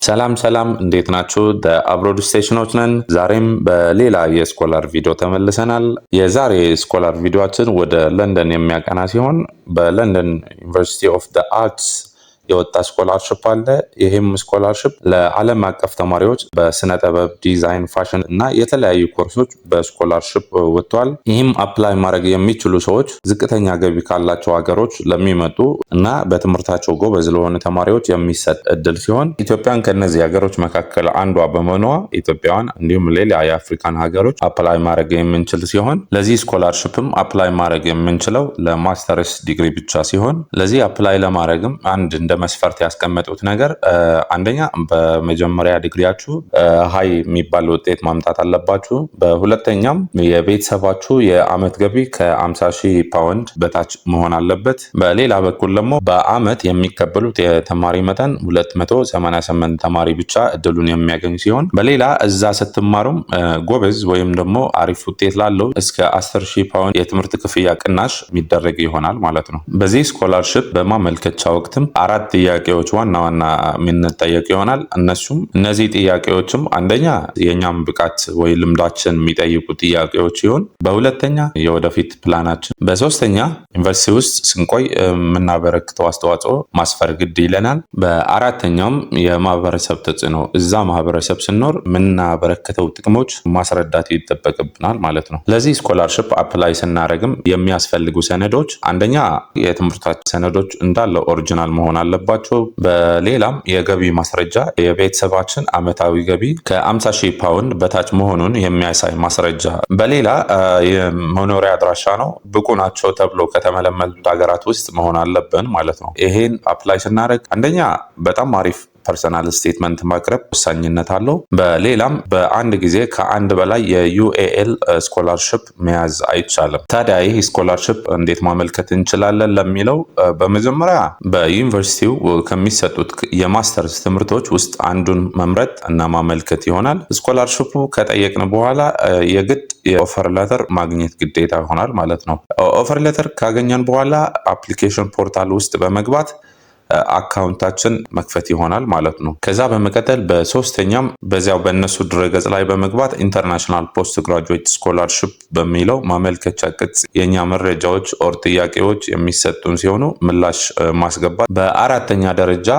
ሰላም እንዴት ናችሁ? አብሮድ ስቴሽኖች ነን። ዛሬም በሌላ የስኮላር ቪዲዮ ተመልሰናል። የዛሬ ስኮላር ቪዲዮአችን ወደ ለንደን የሚያቀና ሲሆን በለንደን ዩኒቨርሲቲ ኦፍ ዘ አርትስ የወጣ ስኮላርሽፕ አለ። ይህም ስኮላርሽፕ ለዓለም አቀፍ ተማሪዎች በስነ ጥበብ፣ ዲዛይን፣ ፋሽን እና የተለያዩ ኮርሶች በስኮላርሽፕ ወጥቷል። ይህም አፕላይ ማድረግ የሚችሉ ሰዎች ዝቅተኛ ገቢ ካላቸው ሀገሮች ለሚመጡ እና በትምህርታቸው ጎበዝ ለሆኑ ተማሪዎች የሚሰጥ እድል ሲሆን ኢትዮጵያን ከነዚህ ሀገሮች መካከል አንዷ በመሆኗ ኢትዮጵያውያን እንዲሁም ሌላ የአፍሪካን ሀገሮች አፕላይ ማድረግ የምንችል ሲሆን ለዚህ ስኮላርሽፕም አፕላይ ማድረግ የምንችለው ለማስተርስ ዲግሪ ብቻ ሲሆን ለዚህ አፕላይ ለማድረግም አንድ እንደ መስፈርት ያስቀመጡት ነገር አንደኛ በመጀመሪያ ዲግሪያችሁ ሃይ የሚባል ውጤት ማምጣት አለባችሁ። በሁለተኛም የቤተሰባችሁ የአመት ገቢ ከ50,000 ፓውንድ በታች መሆን አለበት። በሌላ በኩል ደግሞ በአመት የሚቀበሉት የተማሪ መጠን 288 ተማሪ ብቻ እድሉን የሚያገኝ ሲሆን በሌላ እዛ ስትማሩም ጎበዝ ወይም ደግሞ አሪፍ ውጤት ላለው እስከ 10,000 ፓውንድ የትምህርት ክፍያ ቅናሽ የሚደረግ ይሆናል ማለት ነው። በዚህ ስኮላርሽፕ በማመልከቻ ወቅትም አራት ጥያቄዎች ዋና የምንጠየቅ ይሆናል። እነዚህ ጥያቄዎችም አንደኛ የኛም ብቃት ወይ ልምዳችን የሚጠይቁ ጥያቄዎች ሲሆን በሁለተኛ የወደፊት ፕላናችን፣ በሶስተኛ ዩኒቨርሲቲ ውስጥ ስንቆይ የምናበረክተው አስተዋጽኦ ማስፈር ግድ ይለናል። በአራተኛውም የማህበረሰብ ተጽዕኖ እዛ ማህበረሰብ ስንኖር የምናበረክተው ጥቅሞች ማስረዳት ይጠበቅብናል ማለት ነው። ለዚህ ስኮላርሽፕ አፕላይ ስናደርግም የሚያስፈልጉ ሰነዶች አንደኛ የትምህርታችን ሰነዶች እንዳለ ኦሪጂናል መሆን አለባቸው። በሌላም የገቢ ማስረጃ የቤተሰባችን አመታዊ ገቢ ከ50,000 ፓውንድ በታች መሆኑን የሚያሳይ ማስረጃ። በሌላ የመኖሪያ አድራሻ ነው። ብቁ ናቸው ተብሎ ከተመለመሉት ሀገራት ውስጥ መሆን አለብን ማለት ነው። ይሄን አፕላይ ስናደርግ አንደኛ በጣም አሪፍ ፐርሰናል ስቴትመንት ማቅረብ ወሳኝነት አለው። በሌላም በአንድ ጊዜ ከአንድ በላይ የዩኤኤል ስኮላርሽፕ መያዝ አይቻልም። ታዲያ ይህ ስኮላርሽፕ እንዴት ማመልከት እንችላለን ለሚለው በመጀመሪያ በዩኒቨርሲቲው ከሚሰጡት የማስተርስ ትምህርቶች ውስጥ አንዱን መምረጥ እና ማመልከት ይሆናል። ስኮላርሽፑ ከጠየቅን በኋላ የግድ የኦፈር ሌተር ማግኘት ግዴታ ይሆናል ማለት ነው። ኦፈር ሌተር ካገኘን በኋላ አፕሊኬሽን ፖርታል ውስጥ በመግባት አካውንታችን መክፈት ይሆናል ማለት ነው። ከዛ በመቀጠል በሶስተኛም በዚያው በእነሱ ድረገጽ ላይ በመግባት ኢንተርናሽናል ፖስት ግራጁዌት ስኮላርሽፕ በሚለው ማመልከቻ ቅጽ የኛ መረጃዎች ኦር ጥያቄዎች የሚሰጡን ሲሆኑ ምላሽ ማስገባት፣ በአራተኛ ደረጃ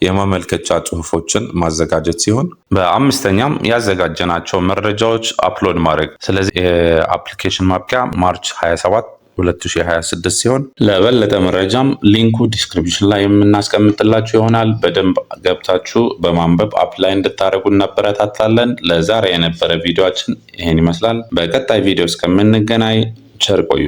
የማመልከቻ ጽሁፎችን ማዘጋጀት ሲሆን በአምስተኛም ያዘጋጀናቸው መረጃዎች አፕሎድ ማድረግ። ስለዚህ የአፕሊኬሽን ማብቂያ ማርች 27 2026 ሲሆን ለበለጠ መረጃም ሊንኩ ዲስክሪፕሽን ላይ የምናስቀምጥላችሁ ይሆናል። በደንብ ገብታችሁ በማንበብ አፕላይ እንድታደርጉ እናበረታታለን። ለዛሬ የነበረ ቪዲዮአችን ይሄን ይመስላል። በቀጣይ ቪዲዮ እስከምንገናኝ ቸር ቆዩ።